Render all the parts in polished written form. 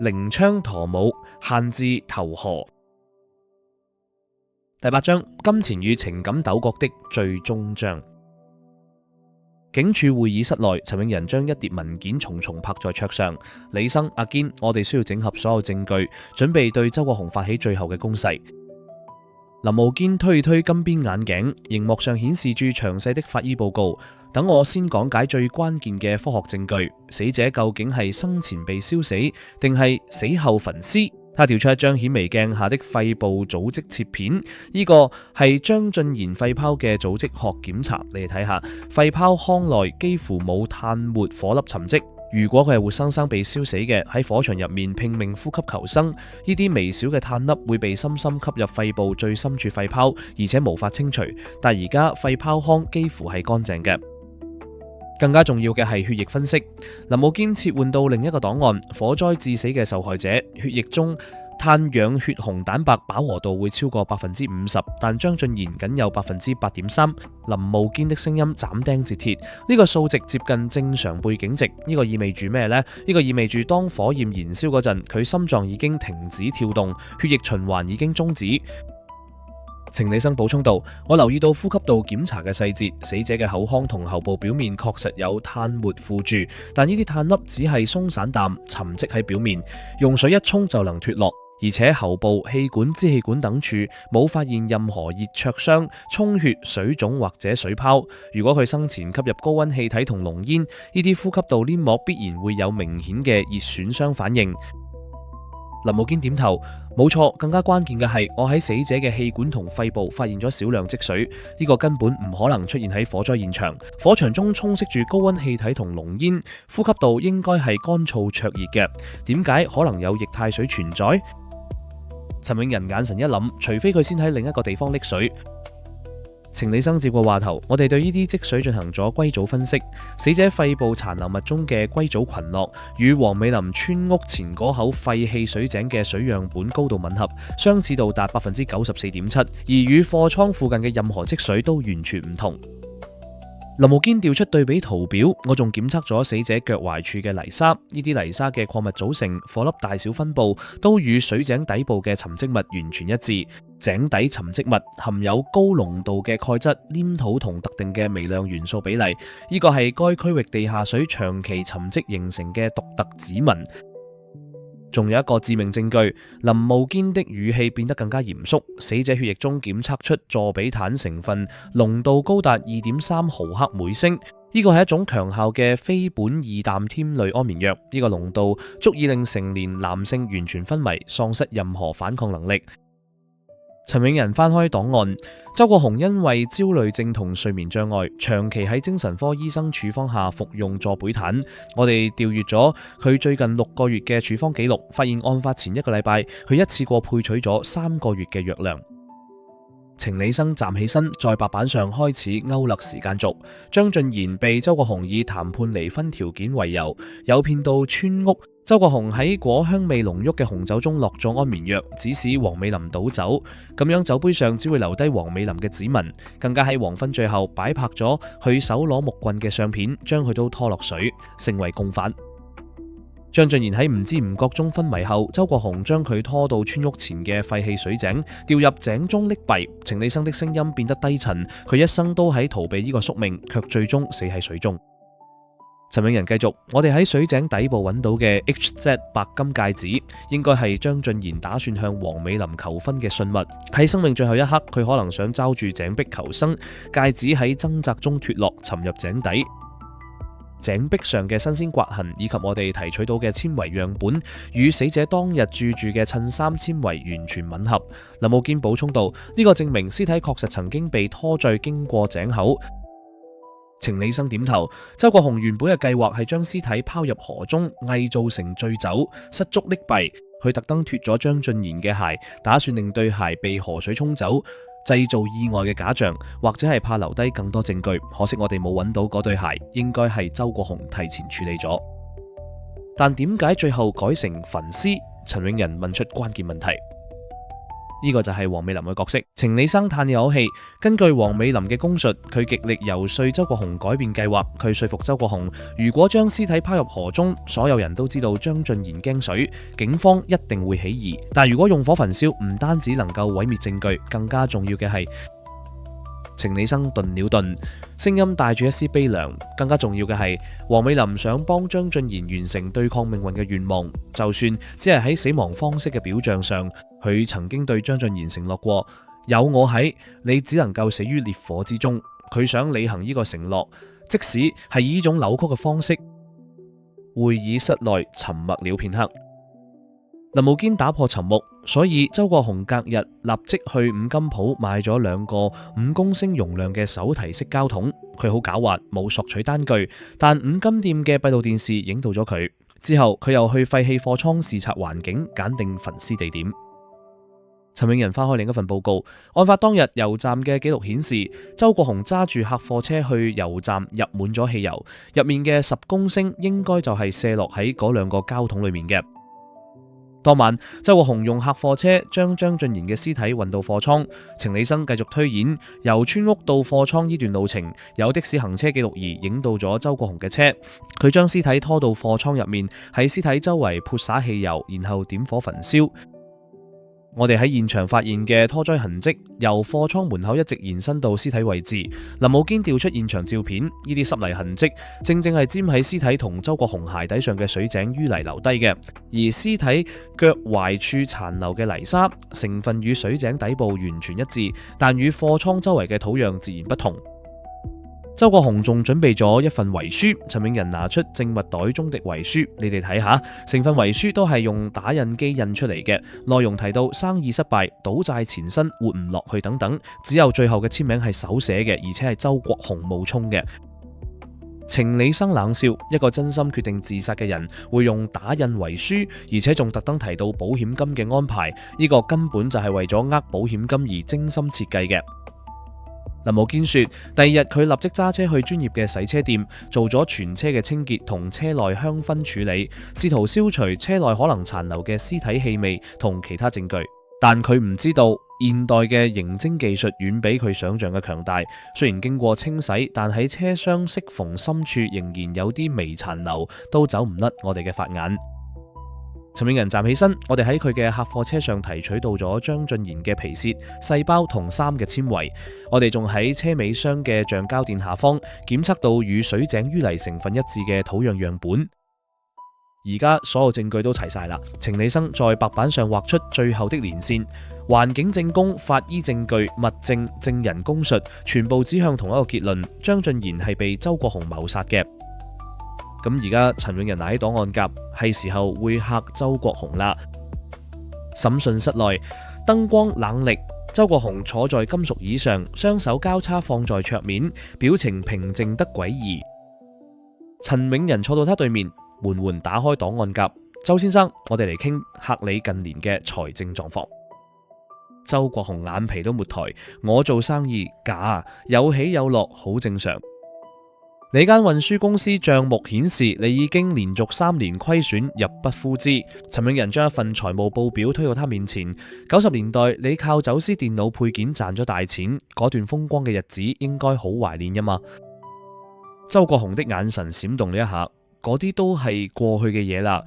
靈槍駝舞，限至投河。第8章，金錢與情感糾葛的最終章。警署會議室內，陳永仁將一疊文件重重拍在桌上。李生、阿堅，我哋需要整合所有證據，準備對周國雄發起最後嘅攻勢。林傲堅推金邊眼鏡，熒幕上顯示住詳細的法醫報告。等我先講解最關鍵嘅科學證據：死者究竟係生前被燒死，定係死後焚屍？他調出一張顯微鏡下的肺部組織切片，呢個係張俊賢肺泡嘅組織學檢查。你哋睇下，肺泡腔內幾乎冇炭末火粒沉積。如果佢係活生生被燒死嘅，喺火場入面拼命呼吸求生，呢啲微小嘅炭粒會被深深吸入肺部最深處肺泡，而且無法清除。但而家肺泡腔幾乎係乾淨嘅。更加重要嘅係血液分析。林傲堅切換到另一個檔案，火災致死嘅受害者血液中碳氧血紅蛋白飽和度會超過50%，但張俊賢僅有8.3%。林傲堅的聲音斬釘截鐵，呢個數值接近正常背景值。呢個意味住咩呢？呢個意味住當火焰燃燒嗰陣，佢心臟已經停止跳動，血液循環已經終止。程理生補充道：我留意到呼吸道檢查嘅細節，死者嘅口腔同喉部表面確實有炭末附住，但呢啲炭粒只係鬆散淡，沉積喺表面，用水一沖就能脫落。而且喉部、氣管、支氣管等處冇發現任何熱灼傷、充血、水腫或者水泡。如果佢生前吸入高溫氣體同濃煙，呢啲呼吸道黏膜必然會有明顯嘅熱損傷反應。林傲堅點頭，冇錯，更加關鍵嘅係，我喺死者嘅氣管同肺部發現咗少量積水，呢個根本唔可能出現喺火災現場。火場中充斥住高溫氣體同濃煙，呼吸道應該係乾燥灼熱嘅，點解可能有液態水存在？陳永仁眼神一諗，除非佢先喺另一個地方溺水。程理生接過話頭，我哋對呢啲積水進行咗歸組分析，死者肺部殘留物中嘅硅組群落與黃美林村屋前嗰口廢棄水井嘅水樣本高度吻合，相似度達94.7%，而與貨倉附近嘅任何積水都完全唔同。林傲堅調出對比圖表，我仲檢測咗死者腳踝處嘅泥沙，呢啲泥沙嘅礦物組成、顆粒大小分布都與水井底部嘅沉積物完全一致。井底沉積物含有高濃度嘅鈣質、黏土同特定嘅微量元素比例，呢個係該區域地下水長期沉積形成嘅獨特指紋。仲有一個致命證據，林傲堅的語氣變得更加嚴肅。死者血液中檢測出佐比坦成分濃度高達2.3毫克每升，呢個係一種強效嘅非苯二氮添類安眠藥，呢個濃度足以令成年男性完全昏迷，喪失任何反抗能力。陳永仁翻開檔案，周國雄因為焦慮症同睡眠障礙，長期喺精神科醫生處方下服用佐比坦。我哋調閱咗佢最近6個月嘅處方記錄，發現案發前1個禮拜，佢一次過配取咗3個月嘅藥量。程理生站起身，在白板上開始勾勒時間軸。張俊賢被周國雄以談判離婚條件為由，誘騙到村屋。周國雄喺果香味濃郁嘅紅酒中落咗安眠藥，指使黃美林倒酒，咁樣酒杯上只會留低黃美林嘅指紋。更加喺黃昏最後擺拍咗佢手攞木棍嘅相片，將佢都拖落水，成為共犯。張俊賢喺唔知唔覺中昏迷後，周國雄將佢拖到村屋前嘅廢棄水井，掉入井中溺斃。程理生的聲音變得低沉，佢一生都喺逃避呢個宿命，卻最終死喺水中。陳永仁繼續，我哋喺水井底部揾到嘅 HZ 白金戒指，應該係張俊賢打算向黃美林求婚嘅信物。喺生命最後一刻，佢可能想抓住井壁求生，戒指喺掙扎中脫落，沉入井底。井壁上嘅新鮮刮痕，以及我哋提取到嘅纖維樣本，與死者當日住嘅襯衫纖維完全吻合。林傲堅補充道：呢個證明屍體確實曾經被拖墜經過井口。程理生點頭。周國雄原本嘅計劃係將屍體拋入河中，偽造成醉酒、失足溺斃。佢特登脫咗張俊賢嘅鞋，打算令對鞋被河水沖走，製造意外嘅假象，或者係怕留低更多證據。可惜我哋冇揾到嗰對鞋，應該係周國雄提前處理咗。但點解最後改成焚屍？陳永仁問出關鍵問題。呢個就係黃美林嘅角色。程理生嘆咗口氣，根據黃美林嘅供述，佢極力游說周國雄改變計劃。佢說服周國雄，如果將屍體拋入河中，所有人都知道張俊賢驚水，警方一定會起疑。但如果用火焚燒，唔單止能夠毀滅證據，更加重要嘅係，程理生頓了頓，聲音帶住一絲悲涼。更加重要嘅係，黃美林想幫張俊賢完成對抗命運嘅願望，就算只係喺死亡方式嘅表象上，佢曾經對張俊賢承諾過，有我喺，你只能夠死於烈火之中。佢想履行呢個承諾，即使係以呢種扭曲嘅方式。會議室內沉默了片刻，林慕堅打破沉默，所以周國雄隔日立即去五金鋪買咗2個5公升容量嘅手提式膠桶。佢好狡猾，冇索取單據，但五金店嘅閉路電視影到咗佢。之後佢又去廢棄貨倉視察環境，揀定焚屍地點。陳永仁翻開另一份報告，案發當日油站嘅記錄顯示，周國雄揸住客貨車去油站入滿咗汽油，入面嘅10公升應該就係卸落喺嗰2個膠桶裏面嘅。當晚，周國雄用客貨車將張俊賢嘅屍體運到貨倉。程理生繼續推演，由村屋到貨倉呢段路程，有的士行車記錄儀影到咗周國雄嘅車。佢將屍體拖到貨倉入面，喺屍體周圍潑灑汽油，然後點火焚燒。我哋喺現場發現嘅拖拽痕跡，由貨倉門口一直延伸到屍體位置。林慕堅調出現場照片，呢啲濕泥痕跡正正係沾喺屍體同周國雄鞋底上嘅水井淤泥留低嘅，而屍體腳踝處殘留嘅泥沙成分與水井底部完全一致，但與貨倉周圍嘅土壤自然不同。周國雄仲準備咗一份遺書，陳永仁拿出證物袋中的遺書，你哋睇下，成份遺書都係用打印機印出嚟嘅，內容提到生意失敗、賭債纏身、活唔落去等等，只有最後嘅簽名係手寫嘅，而且係周國雄冒充嘅。程理生冷笑，一個真心決定自殺嘅人會用打印遺書，而且仲特登提到保險金嘅安排，呢個根本就係為咗呃保險金而精心設計嘅。林慕堅說，第二日佢立即揸車去專業嘅洗車店，做咗全車嘅清潔同車內香薰處理，試圖消除車內可能殘留嘅屍體氣味同其他證據。但佢唔知道，現代嘅刑偵技術遠比佢想象嘅強大。雖然經過清洗，但喺車廂隙縫深處仍然有啲微殘留，都走唔甩我哋嘅法眼。陳永仁站起身，我哋喺佢嘅客貨車上提取到咗張俊賢嘅皮屑、細胞同衫嘅纖維。我哋仲喺車尾箱嘅橡膠墊下方檢測到與水井淤泥成分一致嘅土壤樣本。而家所有證據都齊晒啦。程理生在白板上畫出最後的連線，環境證供、法醫證據、物證、證人供述，全部指向同一個結論：張俊賢係被周國雄謀殺嘅。咁而家陳永仁拿起檔案夾，係時候會嚇周國雄啦。審訊室內燈光冷冽，周國雄坐在金屬椅上，雙手交叉放在桌面，表情平靜得詭異。陳永仁坐到他對面，緩緩打開檔案夾。周先生，我哋嚟傾克里近年嘅財政狀況。周國雄眼皮都沒抬，我做生意假，有起有落，好正常。你間運輸公司賬目顯示，你已經連續3年虧損，入不敷支。陳永仁將一份財務報表推到他面前。90年代你靠走私電腦配件賺咗大錢，嗰段風光嘅日子應該好懷念吖嘛？周國雄的眼神閃動了一下，嗰啲都係過去嘅嘢啦。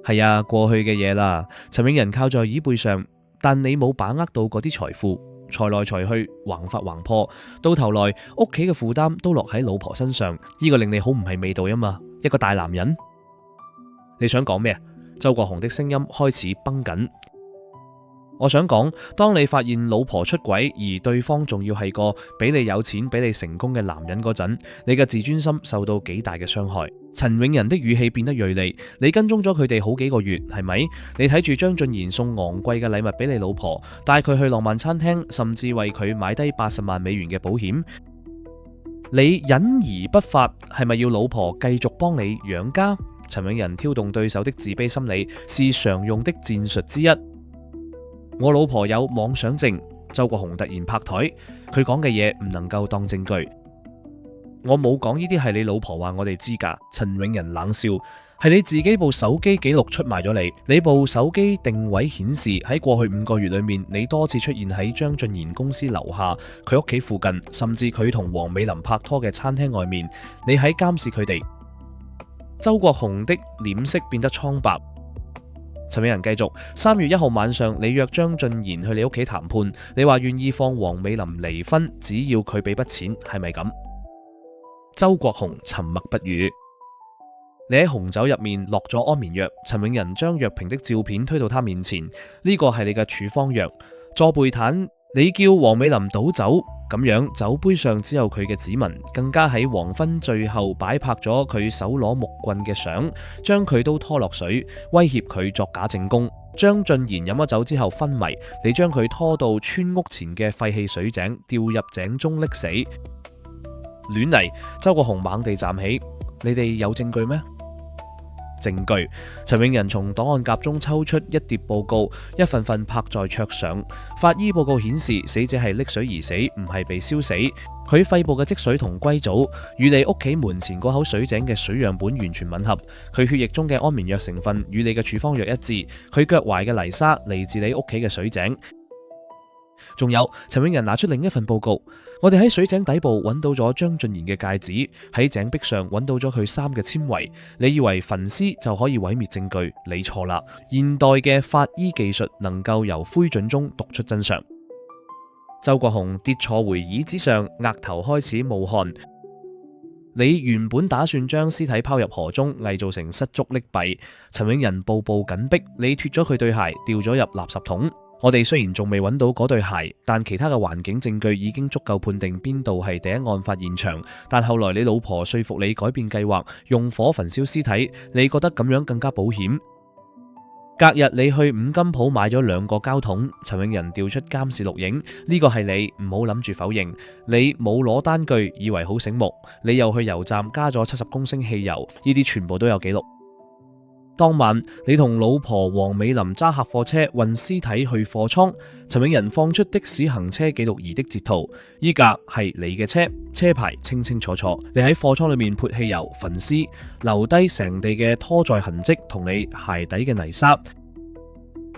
係啊，過去嘅嘢啦。陳永仁靠在椅背上，但你冇把握到嗰啲財富。財來財去，橫發橫破，到頭來屋企嘅負擔都落喺老婆身上，呢個令你好唔係味道啊嘛！一個大男人，你想講咩啊？周國雄的聲音開始繃緊。我想講，當你發現老婆出軌，而對方仲要係個比你有錢、比你成功嘅男人嗰陣，你嘅自尊心受到幾大嘅傷害。陳永仁的語氣變得銳利。你跟蹤咗佢哋好幾個月，係咪？你睇住張俊賢送昂貴嘅禮物俾你老婆，帶佢去浪漫餐廳，甚至為佢買低80萬美元嘅保險。你隱而不發，係咪要老婆繼續幫你養家？陳永仁挑動對手的自卑心理，是常用的戰術之一。我老婆有妄想症。周國雄突然拍台，佢講嘅嘢唔能夠當證據。我冇講呢啲係你老婆話我哋知㗎。陳永仁冷笑，係你自己部手機記錄出賣咗你。你部手機定位顯示喺過去5個月裏面，你多次出現喺張俊賢公司樓下、佢屋企附近，甚至佢同黃美琳拍拖嘅餐廳外面，你喺監視佢哋。周國雄的臉色變得蒼白。陳永仁繼續：3月1號晚上，你約張俊賢去你屋企談判，你話願意放黃美琳離婚，只要佢俾筆錢，係咪咁？周國雄沉默不語。你喺紅酒入面落咗安眠藥，陳永仁將藥瓶的照片推到他面前，呢個係你嘅處方藥。佐貝坦，你叫黃美琳倒酒，咁樣酒杯上只有佢嘅指紋，更加喺黃昏最後擺拍咗佢手攞木棍嘅相，將佢都拖落水，威脅佢作假證供。張俊賢飲咗酒之後昏迷，你將佢拖到村屋前嘅廢棄水井，掉入井中溺死。亂嚟！周國雄猛地站起，你哋有證據咩？證據。陳永仁從檔案夾中抽出一疊報告，一份份拍在桌上。法醫報告顯示，死者係溺水而死，唔係被燒死。佢肺部嘅積水同硅藻與你屋企門前嗰口水井嘅水樣本完全吻合。佢血液中嘅安眠藥成分與你嘅處方藥一致。佢腳踝嘅泥沙嚟自你屋企嘅水井。仲有，陳永仁拿出另一份報告，我哋喺水井底部揾到咗張俊賢嘅戒指，喺井壁上揾到咗佢衫嘅纖維。你以為焚屍就可以毀滅證據，你錯啦。現代嘅法醫技術能夠由灰燼中讀出真相。周國雄跌坐回椅子上，額頭開始冒汗。你原本打算將屍體拋入河中，偽造成失足溺斃。陳永仁步步緊逼，你脫咗佢對鞋，掉咗入垃圾桶。我哋雖然仲未揾到嗰對鞋，但其他嘅環境證據已經足夠判定邊度係第一案發現場。但後來你老婆說服你改變計劃，用火焚燒屍體，你覺得咁樣更加保險。隔日你去五金鋪買咗2個膠桶，陳永仁調出監視錄影，呢個係你，唔好諗住否認。你冇攞單據，以為好醒目，你又去油站加咗70公升汽油，呢啲全部都有記錄。當晚，你同老婆黃美琳揸客貨車運屍體去貨倉，陳永仁放出的士行車記錄儀的截圖，依架係你嘅車，車牌清清楚楚。你喺貨倉裏面潑汽油焚屍，留低成地嘅拖載痕跡同你鞋底嘅泥沙。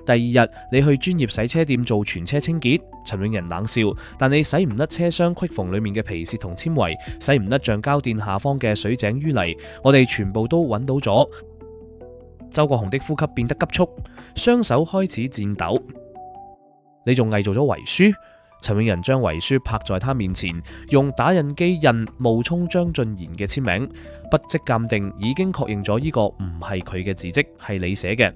第2日，你去專業洗車店做全車清潔，陳永仁冷笑，但你洗唔甩車廂隙縫裏面嘅皮屑同纖維，洗唔甩橡膠墊下方嘅水井淤泥，我哋全部都揾到咗。周國雄的呼吸變得急促，雙手開始顫抖。你仲偽造咗遺書？陳永仁將遺書拍在他面前，用打印機印冒充張俊賢嘅簽名。筆跡鑑定已經確認咗呢個唔係佢嘅字跡，係你寫嘅。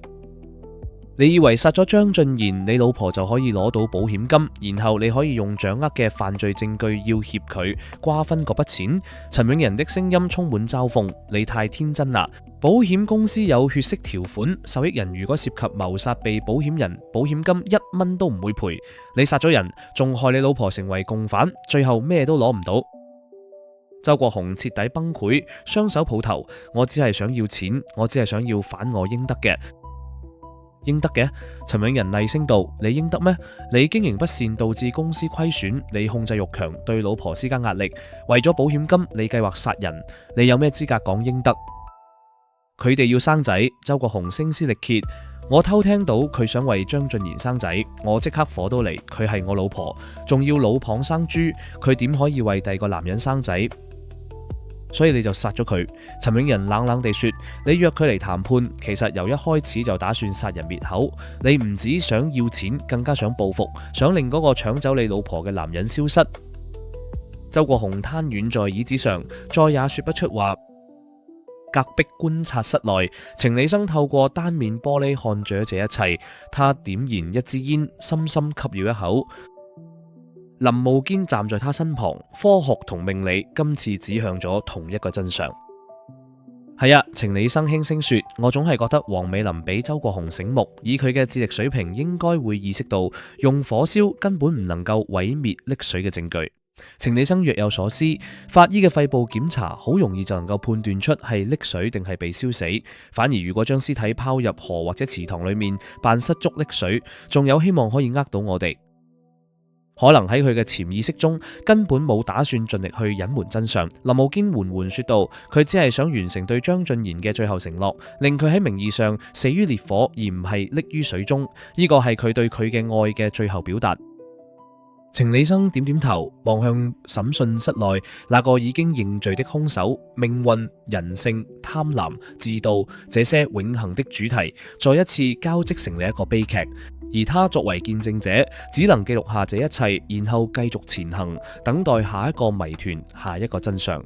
你以為殺咗張俊賢，你老婆就可以攞到保險金，然後你可以用掌握嘅犯罪證據要挾佢瓜分嗰筆錢。陳永仁的聲音充滿嘲諷，你太天真啦！保險公司有血色條款，受益人如果涉及謀殺被保險人，保險金1蚊都唔會賠。你殺咗人，仲害你老婆成為共犯，最後咩都攞唔到。周國雄徹底崩潰，雙手抱頭。我只係想要錢，我只係想要反我應得嘅。應得嘅？陳永仁厲聲道：你應得咩？你經營不善導致公司虧損，你控制欲強，對老婆施加壓力，為咗保險金，你計劃殺人，你有咩資格講應得？佢哋要生仔，周國雄聲嘶力竭。我偷聽到佢想為張俊賢生仔，我即刻火都嚟。佢係我老婆，仲要老蚌生珠，佢點可以為第2個男人生仔？所以你就殺咗佢。陳永仁冷冷地說：你約佢嚟談判，其實由一開始就打算殺人滅口。你唔止想要錢，更加想報復，想令嗰個搶走你老婆嘅男人消失。周國雄癱軟在椅子上，再也說不出話。隔壁觀察室內，程理生透過單面玻璃看著這一切。他點燃一支煙，深深吸了一口。林慕堅站在他身旁，科學同命理今次指向咗同一個真相。係啊，程理生輕聲說，我總係覺得黃美琳比周國雄醒目，以佢嘅智力水平，應該會意識到用火燒根本唔能夠毀滅溺水嘅證據。程理生若有所思，法醫嘅肺部檢查好容易就能夠判斷出係溺水定係被燒死。反而如果將屍體拋入河或者池塘裏面扮失足溺水，仲有希望可以呃到我哋。可能喺佢嘅潛意識中根本冇打算盡力去隱瞞真相。林傲堅緩緩說道：佢只係想完成對張俊賢嘅最後承諾，令佢喺名義上死於烈火，而唔係溺於水中。呢個係佢對佢嘅愛嘅最後表達。程理生點點頭，望向審訊室內那個已經認罪的兇手。命運、人性、貪婪、自盜這些永恆的主題，再一次交織成了一個悲劇。而他作為見證者，只能記錄下這一切，然後繼續前行，等待下一個謎團，下一個真相。